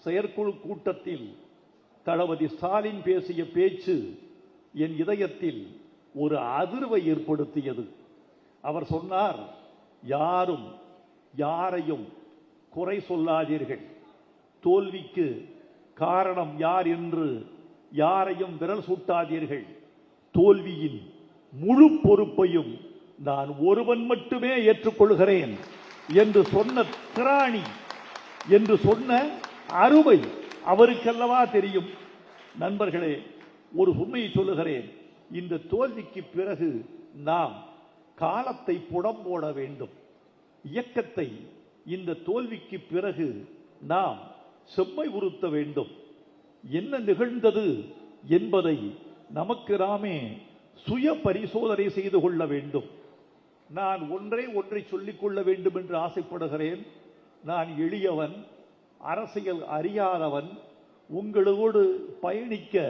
செயற்குழு கூட்டத்தில் தளபதி ஸ்டாலின் பேசிய பேச்சு என் இதயத்தில் ஒரு அதிர்வை ஏற்படுத்தியது. அவர் சொன்னார், யாரும் யாரையும் குறை சொல்லாதீர்கள், தோல்விக்கு காரணம் யார் என்று யாரையும் விரல் சூட்டாதீர்கள், தோல்வியின் முழு பொறுப்பையும் நான் ஒருவன் மட்டுமே ஏற்றுக்கொள்கிறேன் என்று சொன்ன திராணி, என்று சொன்ன அருமை அவருக்கல்லவா தெரியும். நண்பர்களே, ஒரு உண்மையை சொல்லுகிறேன். இந்த தோல்விக்கு பிறகு நாம் காலத்தை புடம் போட வேண்டும். இயக்கத்தை இந்த தோல்விக்கு பிறகு நாம் செம்மை உறுத்த வேண்டும். என்ன நிகழ்ந்தது என்பதை நமக்கு நாமே சுய பரிசோதனை செய்து கொள்ள வேண்டும். நான் ஒன்றை சொல்லிக் கொள்ள வேண்டும் என்று ஆசைப்படுகிறேன். நான் எளியவன், அரசியல் அறியாதவன், உங்களோடு பயணிக்க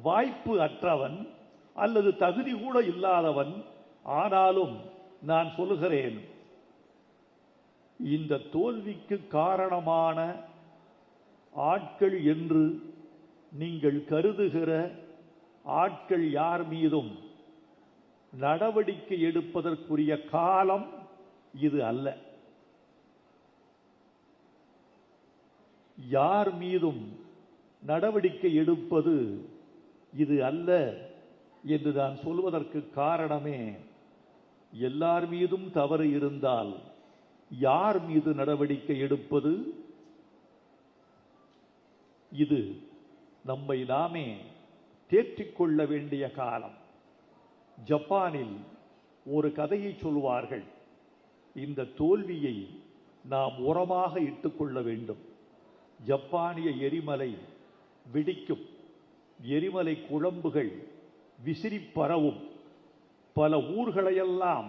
வாய்ப்பு அற்றவன் அல்லது தகுதி கூட இல்லாதவன். ஆனாலும் நான் சொல்லுகிறேன், இந்த தோல்விக்கு காரணமான ஆட்கள் என்று நீங்கள் கருதுகிற ஆட்கள் யார் மீதும் நடவடிக்கை எடுப்பதற்குரிய காலம் இது அல்ல. யார் மீதும் நடவடிக்கை எடுப்பது இது அல்ல என்று நான் சொல்வதற்கு காரணமே, எல்லார் மீதும் தவறு இருந்தால் யார் மீது நடவடிக்கை எடுப்பது? இது நம்மை நாமே தேற்றிக்கொள்ள வேண்டிய காலம். ஜப்பானில் ஒரு கதையை சொல்வார்கள். இந்த தோல்வியை நாம் உரமாக இட்டுக்கொள்ள வேண்டும். ஜப்பானிய எரிமலை வெடிக்கும், எரிமலை குழம்புகள் விசிறி பரவும், பல ஊர்களையெல்லாம்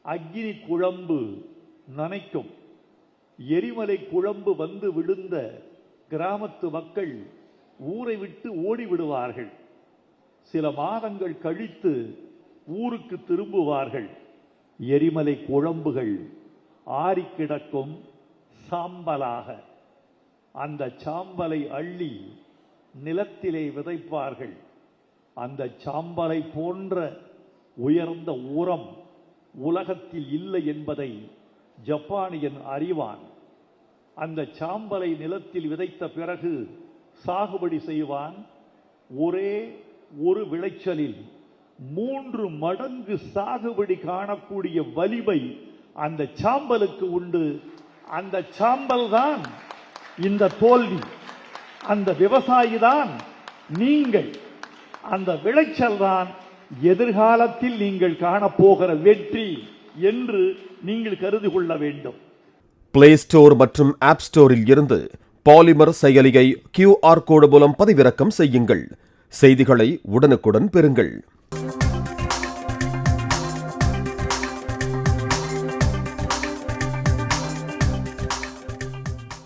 அக்கினி குழம்பு நனைக்கும். எரிமலை குழம்பு வந்து விழுந்த கிராமத்து மக்கள் ஊரை விட்டு ஓடிவிடுவார்கள். சில மாதங்கள் கழித்து ஊருக்கு திரும்புவார்கள். எரிமலை குழம்புகள் ஆறி கிடக்கும் சாம்பலாக. அந்த சாம்பலை அள்ளி நிலத்திலே விதைப்பார்கள். அந்த சாம்பலை போன்ற உயர்ந்த உரம் உலகத்தில் இல்லை என்பதை ஜப்பானியன் அறிவான். அந்த சாம்பலை நிலத்தில் விதைத்த பிறகு சாகுபடி செய்வான். ஒரே ஒரு விளைச்சலில் 3 மடங்கு சாகுபடி காணக்கூடிய வலிமை அந்த சாம்பலுக்கு உண்டு. அந்த சாம்பல் தான் இந்த தோல்வி. அந்த விவசாயி தான் நீங்கள். அந்த விளைச்சல் தான் எதிர்காலத்தில் நீங்கள் காணப்போகிற வெற்றி என்று நீங்கள் கருதி கொள்ள வேண்டும். பிளே ஸ்டோர் மற்றும் ஆப் ஸ்டோரில் இருந்து பாலிமர் செயலியை QR கோடு மூலம் பதிவிறக்கம் செய்யுங்கள். செய்திகளை உடனுக்குடன் பெறுங்கள்.